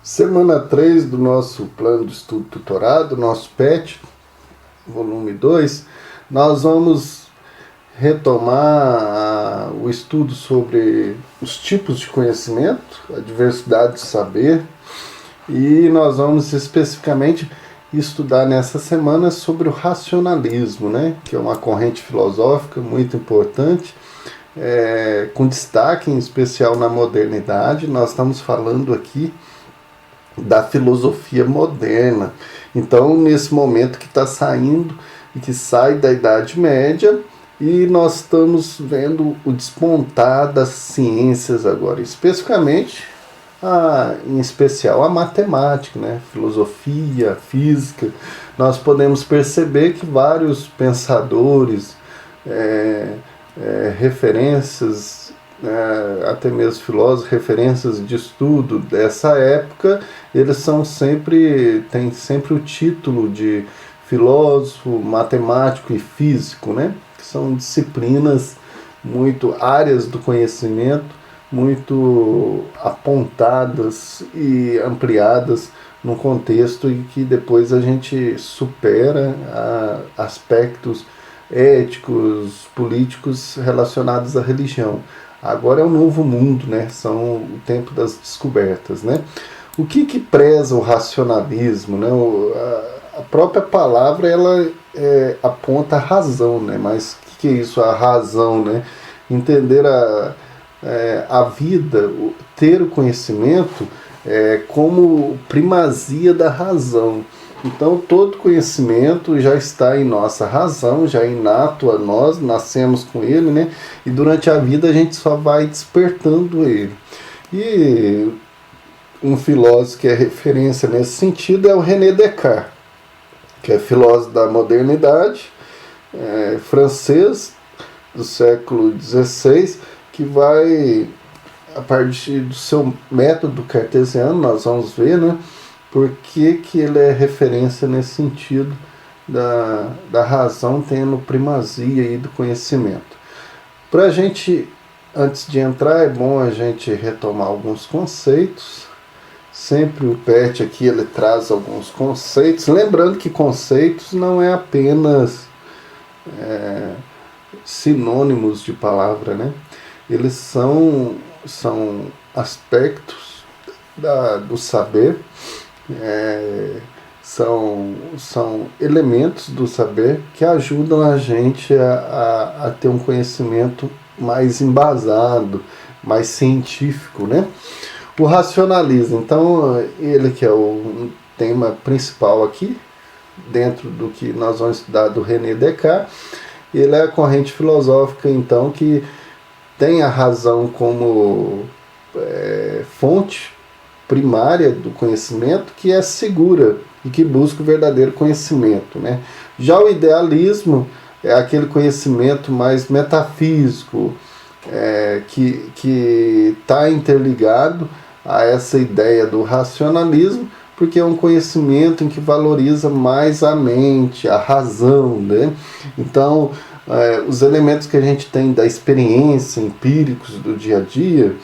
Semana 3 do nosso plano de estudo tutorado, nosso PET, volume 2, nós vamos retomar o estudo sobre os tipos de conhecimento, a diversidade de saber, e nós vamos especificamente estudar nessa semana sobre o racionalismo, né, que é uma corrente filosófica muito importante, com destaque em especial na modernidade. Nós estamos falando aqui da filosofia moderna. Então, nesse momento que está saindo e que sai da Idade Média, e nós estamos vendo o despontar das ciências agora, especificamente, em especial a matemática, né? Filosofia, física. Nós podemos perceber que vários pensadores, referências, até mesmo filósofos, referências de estudo dessa época, eles têm sempre o título de filósofo, matemático e físico, né? Que são disciplinas áreas do conhecimento muito apontadas e ampliadas num contexto em que depois a gente supera aspectos éticos, políticos relacionados à religião. Agora é um novo mundo, né? São o tempo das descobertas, né? O que preza o racionalismo, né? A própria palavra ela aponta a razão, né? Mas o que é isso, a razão, né? Entender a vida, ter o conhecimento como primazia da razão. Então, todo conhecimento já está em nossa razão, já é inato a nós, nascemos com ele, né? E durante a vida a gente só vai despertando ele. E um filósofo que é referência nesse sentido é o René Descartes, que é filósofo da modernidade, francês, do século XVI, que vai, a partir do seu método cartesiano, nós vamos ver, né? Por que ele é referência nesse sentido da razão tendo primazia aí do conhecimento. Para a gente, antes de entrar, é bom a gente retomar alguns conceitos. Sempre o PET aqui ele traz alguns conceitos, lembrando que conceitos não é apenas sinônimos de palavra, né? Eles são aspectos do saber, são elementos do saber que ajudam a gente a ter um conhecimento mais embasado, mais científico, né? O racionalismo, então, ele que é o tema principal aqui, dentro do que nós vamos estudar do René Descartes, ele é a corrente filosófica, então, que tem a razão como fonte primária do conhecimento, que é segura e que busca o verdadeiro conhecimento, né? Já o idealismo é aquele conhecimento mais metafísico, que está interligado a essa ideia do racionalismo, porque é um conhecimento em que valoriza mais a mente, a razão, né? Então, os elementos que a gente tem da experiência, empíricos do dia a dia,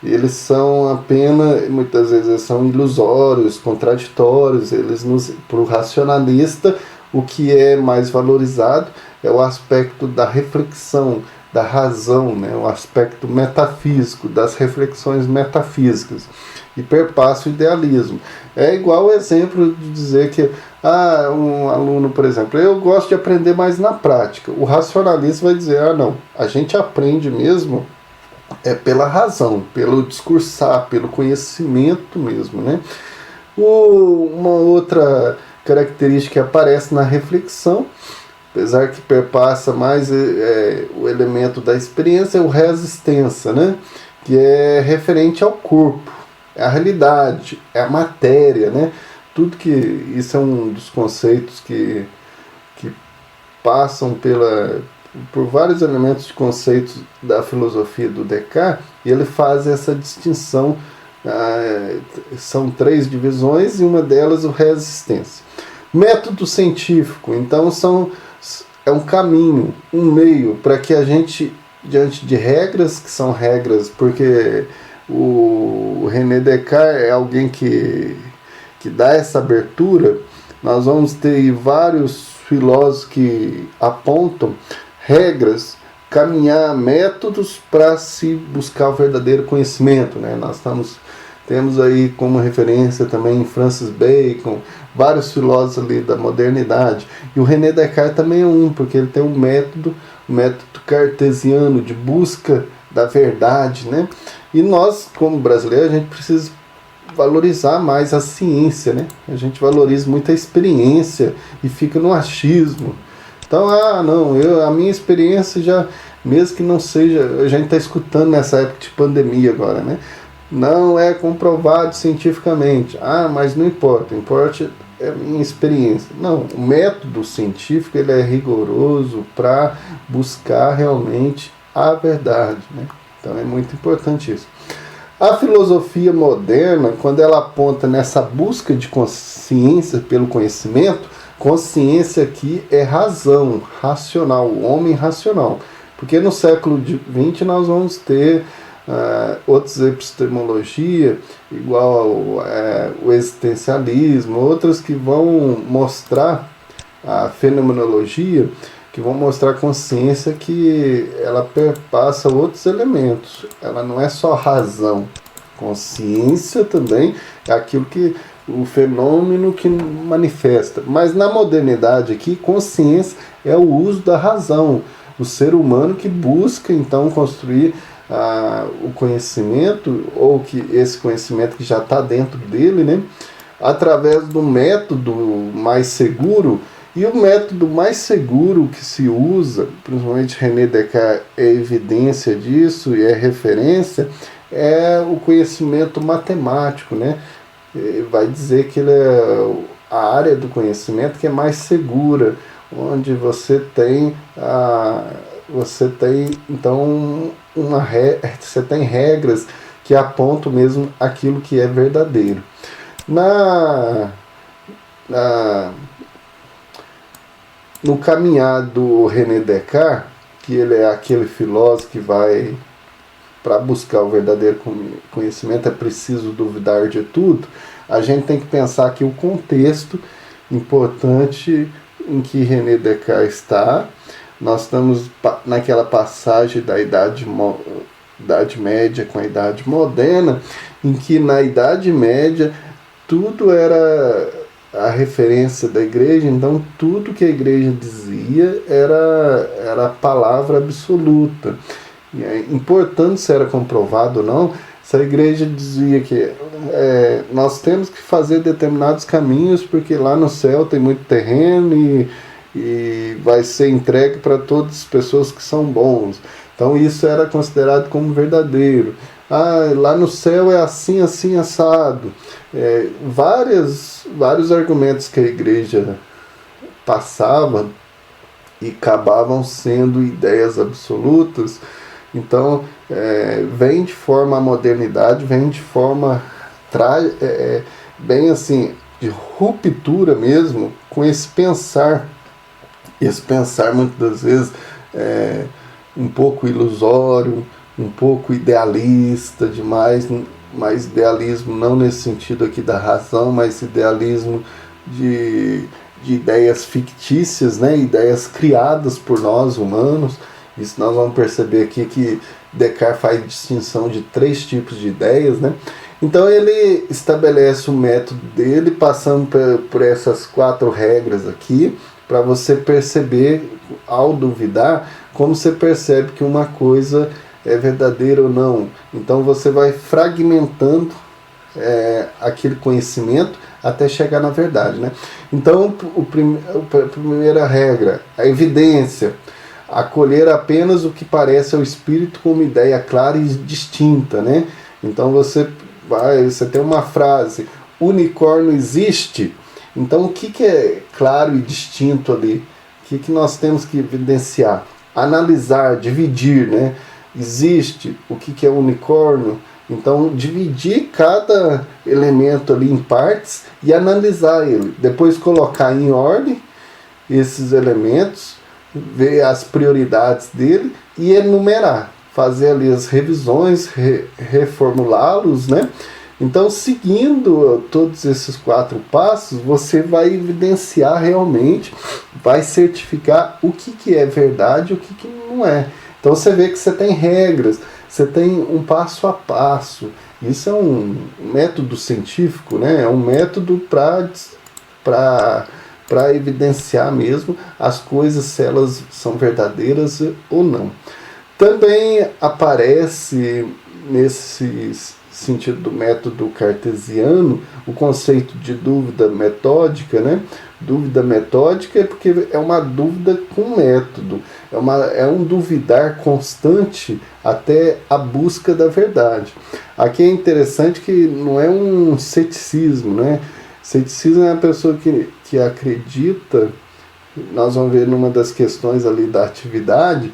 eles são apenas, muitas vezes, são ilusórios, contraditórios. Para o racionalista, o que é mais valorizado é o aspecto da reflexão, da razão, né? O aspecto metafísico, das reflexões metafísicas, e perpassa o idealismo. É igual o exemplo de dizer que um aluno, por exemplo, eu gosto de aprender mais na prática. O racionalista vai dizer, não, a gente aprende mesmo pela razão, pelo discursar, pelo conhecimento mesmo, né? Uma outra característica que aparece na reflexão, apesar que perpassa mais o elemento da experiência, é o resistência, né? Que é referente ao corpo, é a realidade, é a matéria, né? Isso é um dos conceitos que passam por vários elementos de conceitos da filosofia do Descartes, e ele faz essa distinção. São 3 divisões, e uma delas o resistência. Método científico, então, é um caminho, um meio para que a gente, diante de regras, que são regras porque o René Descartes é alguém que dá essa abertura. Nós vamos ter vários filósofos que apontam regras, caminhar métodos para se buscar o verdadeiro conhecimento, né? Temos aí como referência também Francis Bacon, vários filósofos ali da modernidade. E o René Descartes também é porque ele tem um método cartesiano de busca da verdade, né? E nós, como brasileiros, a gente precisa valorizar mais a ciência, né? A gente valoriza muito a experiência e fica no achismo. Então, a minha experiência já, mesmo que não seja, a gente está escutando nessa época de pandemia agora, né? Não é comprovado cientificamente. Mas não importa é a minha experiência. Não, o método científico ele é rigoroso para buscar realmente a verdade, né? Então é muito importante isso. A filosofia moderna, quando ela aponta nessa busca de consciência pelo conhecimento, consciência aqui é razão, racional, o homem racional. Porque no século XX nós vamos ter outras epistemologia, igual o existencialismo, outras que vão mostrar a fenomenologia, que vão mostrar a consciência que ela perpassa outros elementos. Ela não é só razão. Consciência também é aquilo que o fenômeno que manifesta. Mas na modernidade aqui, consciência é o uso da razão. O ser humano que busca então construir o conhecimento, ou que esse conhecimento que já está dentro dele, né, através do método mais seguro. E o método mais seguro que se usa, principalmente René Descartes é evidência disso e é referência, é o conhecimento matemático, né? Vai dizer que ele é a área do conhecimento que é mais segura, onde você tem então você tem regras que apontam mesmo aquilo que é verdadeiro. No caminhar do René Descartes, que ele é aquele filósofo que vai, para buscar o verdadeiro conhecimento, é preciso duvidar de tudo, a gente tem que pensar que o contexto importante em que René Descartes está. Nós estamos naquela passagem da Idade Média com a Idade Moderna, em que na Idade Média tudo era a referência da igreja, então tudo que a igreja dizia era a palavra absoluta. Importando se era comprovado ou não, se a igreja dizia que nós temos que fazer determinados caminhos porque lá no céu tem muito terreno e vai ser entregue para todas as pessoas que são bons. Então isso era considerado como verdadeiro. Lá no céu é assim, assim, assado. Vários argumentos que a igreja passava e acabavam sendo ideias absolutas. Então, vem de forma a modernidade, vem de forma bem assim, de ruptura mesmo com esse pensar. Esse pensar muitas das vezes um pouco ilusório, um pouco idealista demais, mas idealismo não nesse sentido aqui da razão, mas idealismo de ideias fictícias, né? Ideias criadas por nós humanos. Isso nós vamos perceber aqui que Descartes faz distinção de 3 tipos de ideias, né? Então ele estabelece o método dele passando por essas 4 regras aqui, para você perceber, ao duvidar, como você percebe que uma coisa é verdadeira ou não. Então você vai fragmentando aquele conhecimento até chegar na verdade, né? Então a primeira regra, a evidência. Acolher apenas o que parece ao espírito como ideia clara e distinta, né? Então você tem uma frase, unicórnio existe. Então o que é claro e distinto ali? O que nós temos que evidenciar? Analisar, dividir, né? Existe o que é unicórnio. Então dividir cada elemento ali em partes e analisar ele. Depois colocar em ordem esses elementos, ver as prioridades dele e enumerar. fazer ali as revisões, reformulá-los, né? Então, seguindo todos esses 4 passos, você vai evidenciar realmente, vai certificar o que é verdade e o que não é. Então, você vê que você tem regras, você tem um passo a passo. Isso é um método científico, né? É um método para evidenciar mesmo as coisas, se elas são verdadeiras ou não. Também aparece nesse sentido do método cartesiano o conceito de dúvida metódica, né? Dúvida metódica é porque é uma dúvida com método, é um duvidar constante até a busca da verdade. Aqui é interessante que não é um ceticismo, né? Ceticismo é a pessoa que acredita, nós vamos ver numa das questões ali da atividade.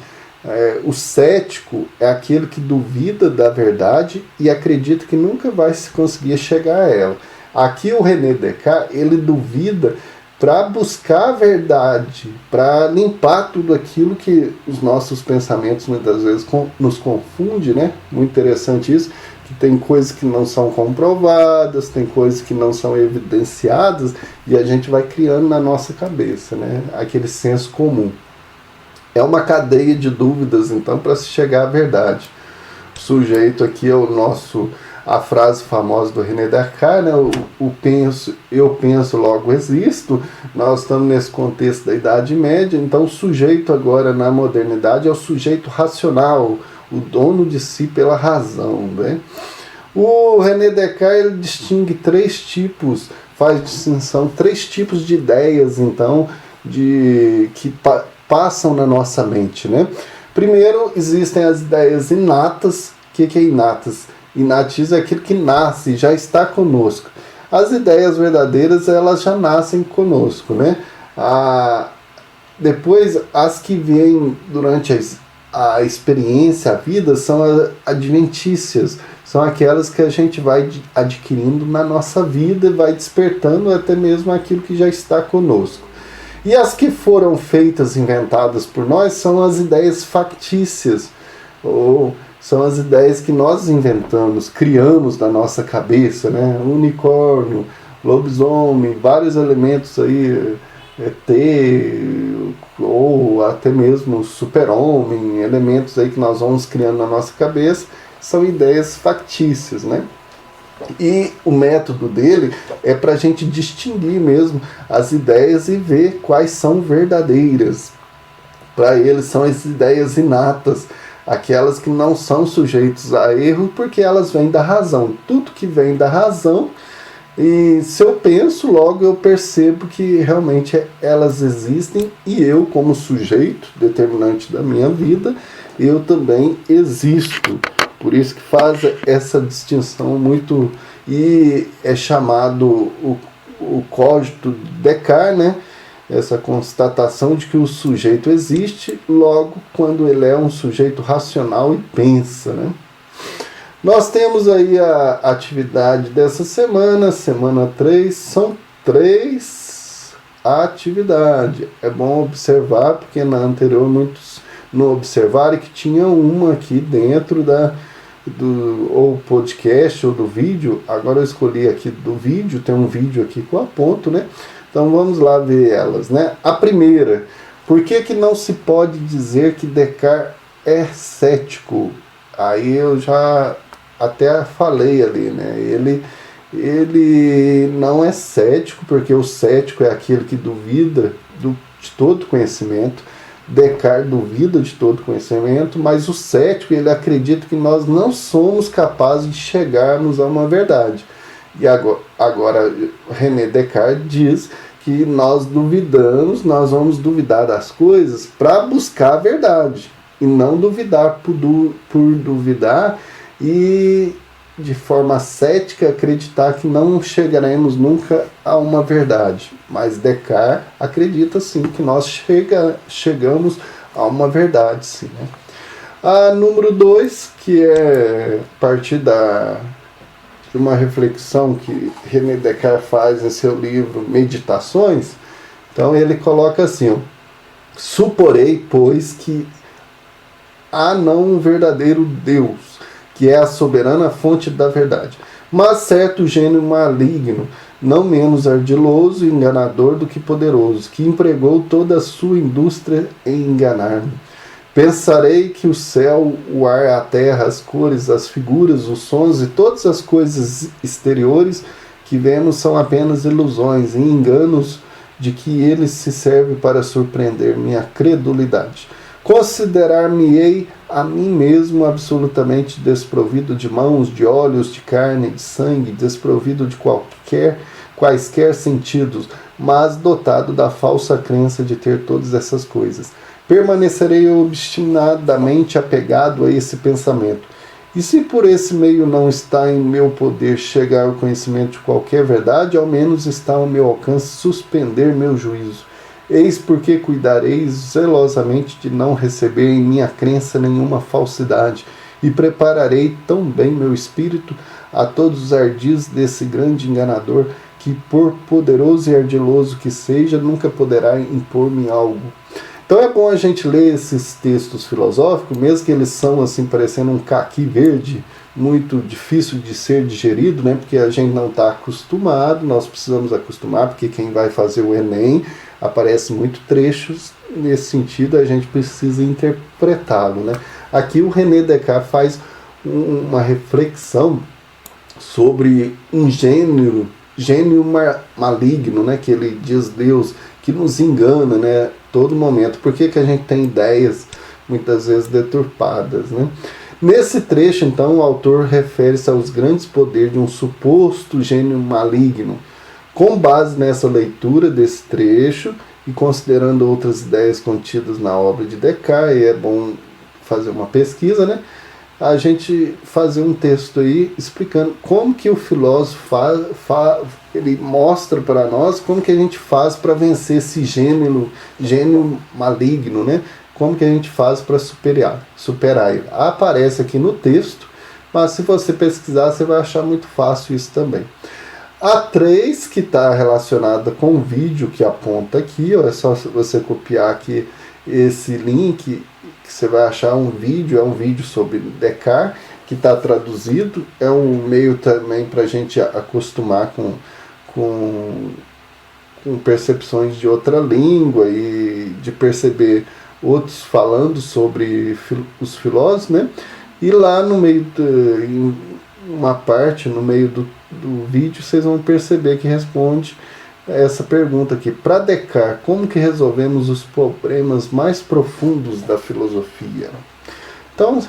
O cético é aquele que duvida da verdade e acredita que nunca vai se conseguir chegar a ela. Aqui o René Descartes, ele duvida para buscar a verdade, para limpar tudo aquilo que os nossos pensamentos muitas vezes nos confunde, né? Muito interessante isso, que tem coisas que não são comprovadas, tem coisas que não são evidenciadas e a gente vai criando na nossa cabeça, né? Aquele senso comum. É uma cadeia de dúvidas, então, para se chegar à verdade. O sujeito aqui é a frase famosa do René Descartes, né? Eu penso, logo existo. Nós estamos nesse contexto da Idade Média, então o sujeito agora na modernidade é o sujeito racional, o dono de si pela razão, né? O René Descartes ele distingue 3 tipos, faz distinção, 3 tipos de ideias, então, que passam na nossa mente, né? Primeiro, existem as ideias inatas. O que é inatas? Inatismo é aquilo que nasce, já está conosco. As ideias verdadeiras, elas já nascem conosco, né? Depois, as que vêm durante a experiência, a vida, são adventícias. São aquelas que a gente vai adquirindo na nossa vida e vai despertando até mesmo aquilo que já está conosco. E as que foram feitas, inventadas por nós, são as ideias factícias, ou são as ideias que nós inventamos, criamos na nossa cabeça, né? Unicórnio, lobisomem, vários elementos aí, ET, ou até mesmo super-homem, elementos aí que nós vamos criando na nossa cabeça, são ideias factícias, né? E o método dele é para a gente distinguir mesmo as ideias e ver quais são verdadeiras. Para ele são as ideias inatas, aquelas que não são sujeitas a erro, porque elas vêm da razão. Tudo que vem da razão, e se eu penso, logo eu percebo que realmente elas existem, e eu, como sujeito determinante da minha vida, eu também existo. Por isso que faz essa distinção muito, e é chamado o cogito de Descartes, né? Essa constatação de que o sujeito existe logo quando ele é um sujeito racional e pensa, né? Nós temos aí a atividade dessa semana 3, são 3 atividades. É bom observar, porque na anterior muitos não observaram que tinha uma aqui dentro ou podcast ou do vídeo. Agora eu escolhi aqui do vídeo, tem um vídeo aqui que eu aponto, né? Então vamos lá ver elas, né? A primeira, por que não se pode dizer que Descartes é cético? Aí eu já até falei ali, né? Ele não é cético, porque o cético é aquele que duvida de todo conhecimento. Descartes duvida de todo conhecimento, mas o cético, ele acredita que nós não somos capazes de chegarmos a uma verdade. E agora René Descartes diz que nós vamos duvidar das coisas para buscar a verdade, e não duvidar por duvidar e de forma cética acreditar que não chegaremos nunca a uma verdade. Mas Descartes acredita sim que nós chegamos a uma verdade, sim, né? A número 2, que é a partir de uma reflexão que René Descartes faz em seu livro Meditações. Então ele coloca assim: suporei, pois, que há não um verdadeiro Deus, que é a soberana fonte da verdade, mas certo gênio maligno, não menos ardiloso e enganador do que poderoso, que empregou toda a sua indústria em enganar-me. Pensarei que o céu, o ar, a terra, as cores, as figuras, os sons e todas as coisas exteriores que vemos são apenas ilusões e enganos de que ele se serve para surpreender minha credulidade. Considerar-me-ei a mim mesmo absolutamente desprovido de mãos, de olhos, de carne, de sangue, desprovido de quaisquer sentidos, mas dotado da falsa crença de ter todas essas coisas. Permanecerei obstinadamente apegado a esse pensamento. E se por esse meio não está em meu poder chegar ao conhecimento de qualquer verdade, ao menos está ao meu alcance suspender meu juízo. Eis porque cuidarei zelosamente de não receber em minha crença nenhuma falsidade, e prepararei tão bem meu espírito a todos os ardis desse grande enganador, que por poderoso e ardiloso que seja, nunca poderá impor-me algo. Então é bom a gente ler esses textos filosóficos, mesmo que eles são assim parecendo um caqui verde, muito difícil de ser digerido, né? Porque a gente não está acostumado, nós precisamos acostumar, porque quem vai fazer o Enem aparece muito trechos nesse sentido, a gente precisa interpretá-lo, né? Aqui o René Descartes faz uma reflexão sobre um gênio maligno, né? Que ele diz Deus, que nos engana, né? Todo momento. Por que a gente tem ideias muitas vezes deturpadas, né? Nesse trecho, então, o autor refere-se aos grandes poderes de um suposto gênio maligno. Com base nessa leitura desse trecho e considerando outras ideias contidas na obra de Descartes, e é bom fazer uma pesquisa, né? A gente fazer um texto aí explicando como que o filósofo ele mostra para nós como que a gente faz para vencer esse gênio maligno, né? Como que a gente faz para superar ele. Aparece aqui no texto, mas se você pesquisar, você vai achar muito fácil isso também. A 3, que está relacionada com o vídeo que aponta aqui, ó, é só você copiar aqui esse link, que você vai achar um vídeo, é um vídeo sobre Descartes, que está traduzido, é um meio também para a gente acostumar com percepções de outra língua e de perceber outros falando sobre os filósofos, né? E lá no meio, em uma parte, no meio do vídeo, vocês vão perceber que responde essa pergunta aqui. Para Descartes, como que resolvemos os problemas mais profundos da filosofia? Então,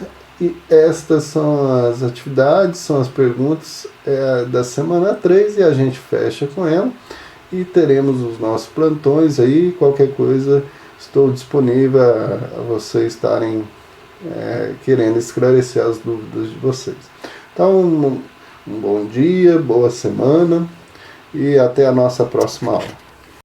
estas são as atividades, são as perguntas da semana 3 e a gente fecha com ela. E teremos os nossos plantões aí, qualquer coisa, estou disponível a vocês estarem querendo esclarecer as dúvidas de vocês. Então, um bom dia, boa semana e até a nossa próxima aula.